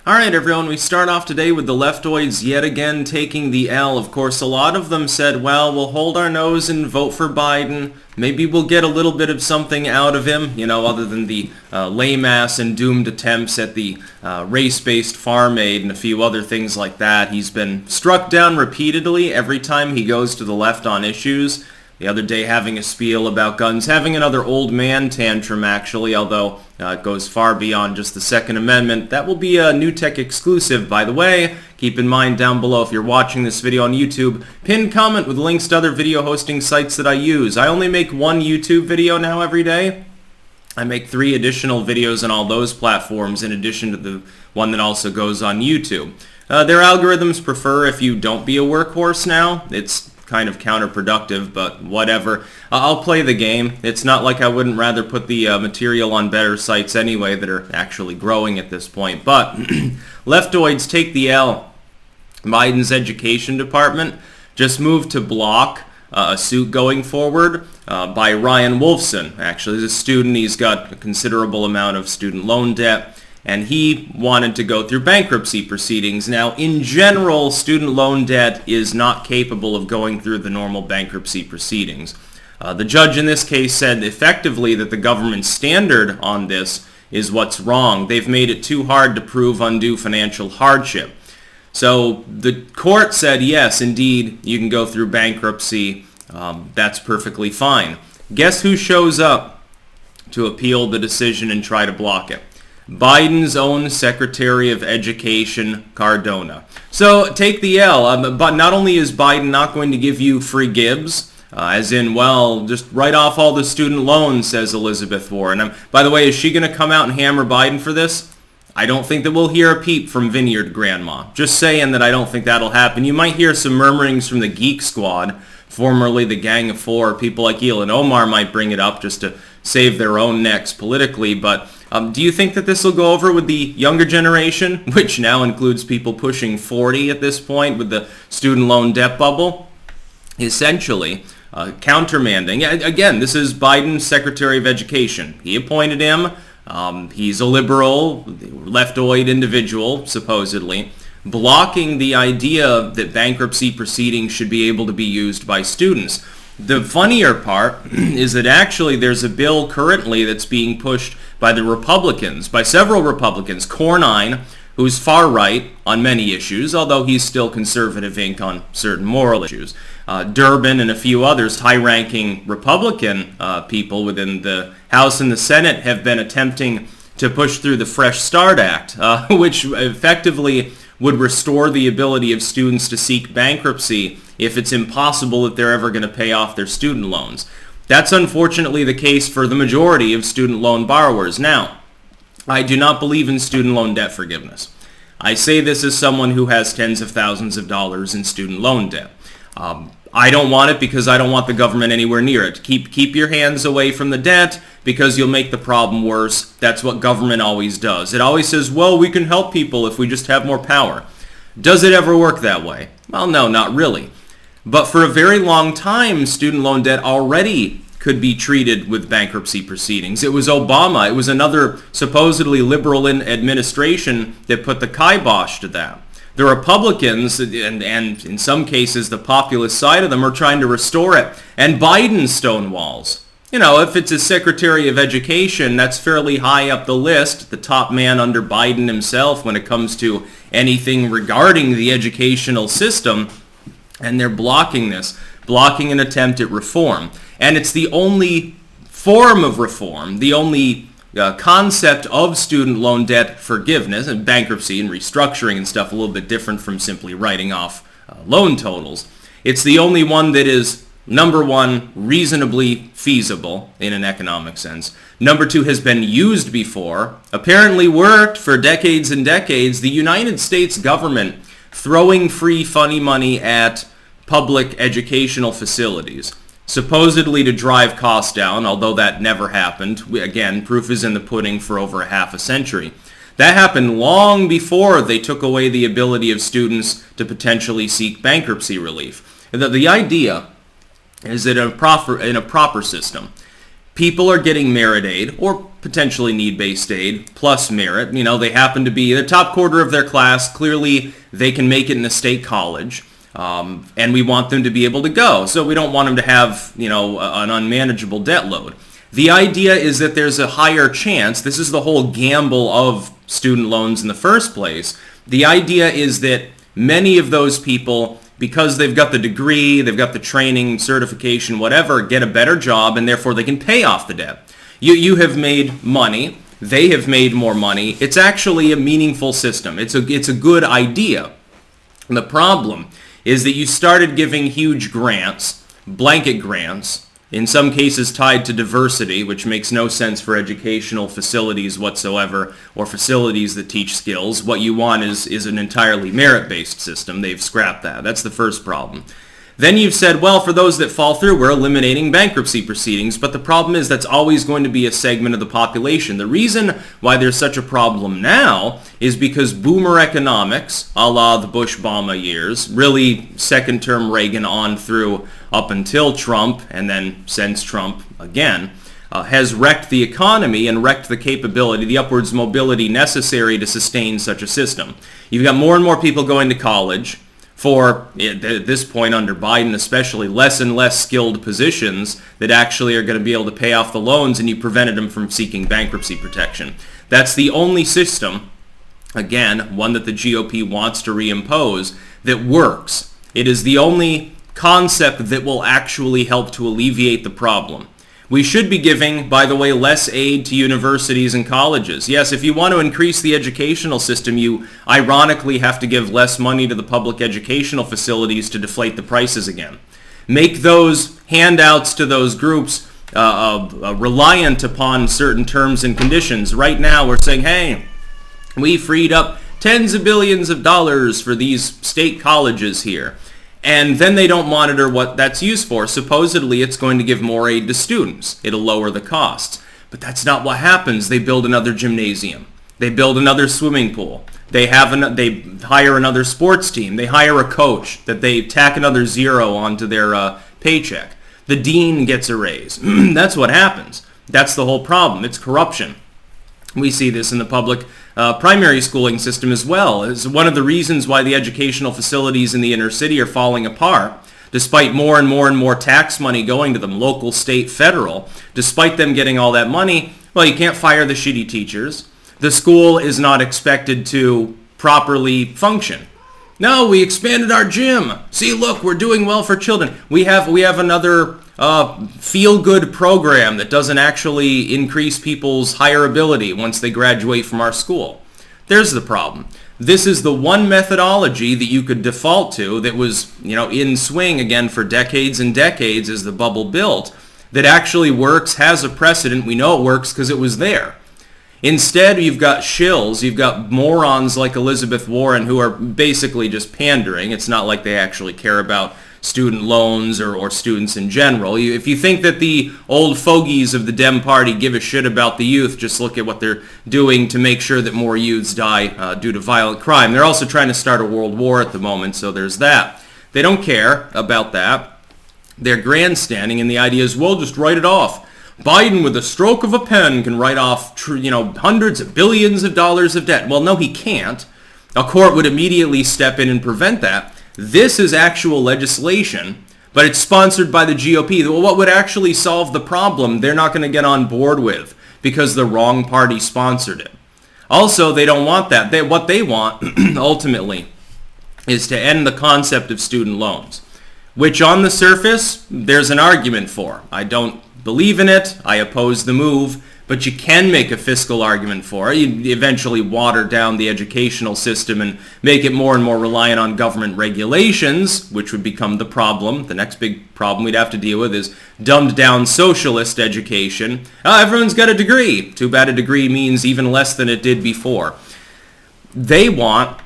Alright everyone, we start off today with the Leftoids yet again taking the L. Of course, a lot of them said, well, we'll hold our nose and vote for Biden. Maybe we'll get a little bit of something out of him, other than the lame-ass and doomed attempts at the race-based farm aid and a few other things like that. He's been struck down repeatedly every time he goes to the left on issues. The other day having a spiel about guns, having another old man tantrum actually, although it goes far beyond just the Second Amendment. That will be a New Tech exclusive, by the way. Keep in mind down below if you're watching this video on YouTube, pinned comment with links to other video hosting sites that I use. I only make one YouTube video now every day. I make 3 additional videos on all those platforms in addition to the one that also goes on YouTube. Their algorithms prefer if you don't be a workhorse now. It's kind of counterproductive, but whatever. I'll play the game. It's not like I wouldn't rather put the material on better sites anyway that are actually growing at this point. But Leftoids take the L. Biden's education department just moved to block a suit going forward by Ryan Wolfson. Actually, he's a student. He's got a considerable amount of student loan debt, and he wanted to go through bankruptcy proceedings. Now, in general, student loan debt is not capable of going through the normal bankruptcy proceedings. The judge in this case said effectively that the government's standard on this is what's wrong. They've made it too hard to prove undue financial hardship. So the court said, yes, indeed, you can go through bankruptcy. That's perfectly fine. Guess who shows up to appeal the decision and try to block it? Biden's own Secretary of Education, Cardona. So take the L, but not only is Biden not going to give you free gibs, as in, well, just write off all the student loans, says Elizabeth Warren. By the way, is she going to come out and hammer Biden for this? I don't think that we'll hear a peep from Vineyard Grandma. Just saying that I don't think that'll happen. You might hear some murmurings from the Geek Squad, formerly the Gang of Four. People like Elon Omar might bring it up just to save their own necks politically, but do you think that this will go over with the younger generation, which now includes people pushing 40 at this point with the student loan debt bubble? Essentially, countermanding. Again, this is Biden's Secretary of Education. He appointed him. He's a liberal, leftoid individual, supposedly, blocking the idea that bankruptcy proceedings should be able to be used by students. The funnier part is that actually there's a bill currently that's being pushed by the Republicans, by several Republicans. Cornyn, who's far right on many issues, although he's still conservative ink on certain moral issues. Durbin and a few others, high-ranking Republican people within the House and the Senate have been attempting to push through the Fresh Start Act, which effectively would restore the ability of students to seek bankruptcy if it's impossible that they're ever going to pay off their student loans. That's unfortunately the case for the majority of student loan borrowers. Now, I do not believe in student loan debt forgiveness. I say this as someone who has tens of thousands of dollars in student loan debt. I don't want it because I don't want the government anywhere near it. Keep your hands away from the debt because you'll make the problem worse. That's what government always does. It always says, well, we can help people if we just have more power. Does it ever work that way? Well, no, not really. But for a very long time, student loan debt already could be treated with bankruptcy proceedings. It was Obama. It was another supposedly liberal administration that put the kibosh to that. The Republicans, and in some cases the populist side of them, are trying to restore it. And Biden stonewalls. If it's a Secretary of Education, that's fairly high up the list, the top man under Biden himself when it comes to anything regarding the educational system. And they're blocking this, blocking an attempt at reform. And it's the only form of reform, the only concept of student loan debt forgiveness, and bankruptcy and restructuring and stuff a little bit different from simply writing off loan totals. It's the only one that is, number one, reasonably feasible in an economic sense. Number two, has been used before, apparently worked for decades and decades. The United States government throwing free funny money at public educational facilities, supposedly to drive costs down, although that never happened. Again, proof is in the pudding for over a half a century. That happened long before they took away the ability of students to potentially seek bankruptcy relief. The idea is that in a proper system, people are getting merit aid, or potentially need-based aid, plus merit. They happen to be the top quarter of their class. Clearly, they can make it in a state college, and we want them to be able to go. So we don't want them to have, an unmanageable debt load. The idea is that there's a higher chance. This is the whole gamble of student loans in the first place. The idea is that many of those people, because they've got the degree, they've got the training, certification, whatever, get a better job, and therefore they can pay off the debt. You have made money. They have made more money. It's actually a meaningful system. It's a good idea. And the problem is that you started giving huge grants, blanket grants, in some cases tied to diversity, which makes no sense for educational facilities whatsoever, or facilities that teach skills. What you want is an entirely merit-based system. They've scrapped that. That's the first problem. Then you've said, well, for those that fall through, we're eliminating bankruptcy proceedings, but the problem is that's always going to be a segment of the population. The reason why there's such a problem now is because boomer economics, a la the Bush-Obama years, really second-term Reagan on through up until Trump, and then since Trump again, has wrecked the economy and wrecked the capability, the upwards mobility necessary to sustain such a system. You've got more and more people going to college for, at this point under Biden especially, less and less skilled positions that actually are going to be able to pay off the loans, and you prevented them from seeking bankruptcy protection. That's the only system, again, one that the GOP wants to reimpose, that works. It is the only concept that will actually help to alleviate the problem. We should be giving, by the way, less aid to universities and colleges. Yes, if you want to increase the educational system, you ironically have to give less money to the public educational facilities to deflate the prices again. Make those handouts to those groups reliant upon certain terms and conditions. Right now, we're saying, hey, we freed up tens of billions of dollars for these state colleges here. And then they don't monitor what that's used for. Supposedly, it's going to give more aid to students. It'll lower the costs. But that's not what happens. They build another gymnasium. They build another swimming pool. They hire another sports team. They hire a coach that they tack another zero onto their paycheck. The dean gets a raise. That's what happens. That's the whole problem. It's corruption. We see this in the public primary schooling system as well. It's one of the reasons why the educational facilities in the inner city are falling apart, despite more and more and more tax money going to them, local, state, federal. Despite them getting all that money, well, you can't fire the shitty teachers. The school is not expected to properly function. No, we expanded our gym. See, look, we're doing well for children. We have another feel-good program that doesn't actually increase people's hireability once they graduate from our school. There's the problem. This is the one methodology that you could default to that was, in swing again for decades and decades as the bubble built, that actually works, has a precedent. We know it works because it was there. Instead, you've got shills, you've got morons like Elizabeth Warren who are basically just pandering. It's not like they actually care about student loans or students in general. If you think that the old fogies of the Dem Party give a shit about the youth, just look at what they're doing to make sure that more youths die due to violent crime. They're also trying to start a world war at the moment, so there's that. They don't care about that. They're grandstanding, and the idea is, well, just write it off. Biden, with a stroke of a pen, can write off, hundreds of billions of dollars of debt. Well, no, he can't. A court would immediately step in and prevent that. This is actual legislation, but it's sponsored by the GOP. Well, what would actually solve the problem, they're not going to get on board with because the wrong party sponsored it. Also, they don't want that. What they want, ultimately, is to end the concept of student loans, which on the surface, there's an argument for. I don't believe in it. I oppose the move. But you can make a fiscal argument for it. You eventually water down the educational system and make it more and more reliant on government regulations, which would become the problem. The next big problem we'd have to deal with is dumbed down socialist education. Everyone's got a degree. Too bad a degree means even less than it did before. They want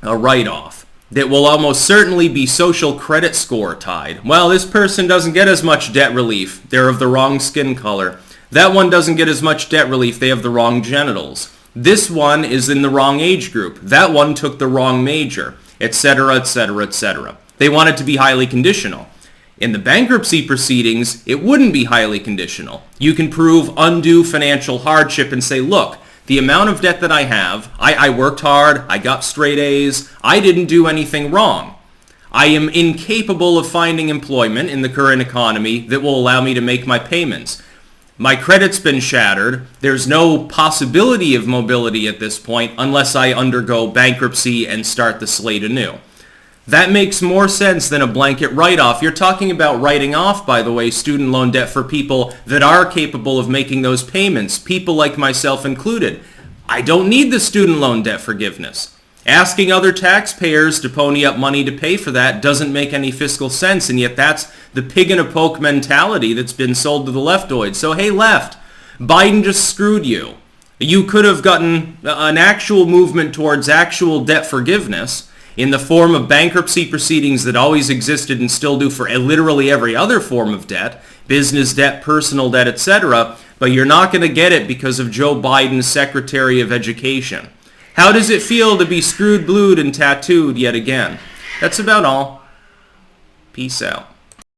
a write-off that will almost certainly be social credit score tied. Well, this person doesn't get as much debt relief. They're of the wrong skin color. That one doesn't get as much debt relief. They have the wrong genitals. This one is in the wrong age group. That one took the wrong major, etc., etc., etc. They want it to be highly conditional. In the bankruptcy proceedings, it wouldn't be highly conditional. You can prove undue financial hardship and say, look, the amount of debt that I have, I worked hard, I got straight A's, I didn't do anything wrong. I am incapable of finding employment in the current economy that will allow me to make my payments. My credit's been shattered. There's no possibility of mobility at this point unless I undergo bankruptcy and start the slate anew. That makes more sense than a blanket write-off. You're talking about writing off, by the way, student loan debt for people that are capable of making those payments, people like myself included. I don't need the student loan debt forgiveness. Asking other taxpayers to pony up money to pay for that doesn't make any fiscal sense, and yet that's the pig in a poke mentality that's been sold to the leftoids. So hey, left, Biden just screwed you. You could have gotten an actual movement towards actual debt forgiveness in the form of bankruptcy proceedings that always existed and still do for literally every other form of debt, business debt, personal debt, etc., but you're not going to get it because of Joe Biden's Secretary of Education. How does it feel to be screwed, blued, and tattooed yet again? That's about all. Peace out.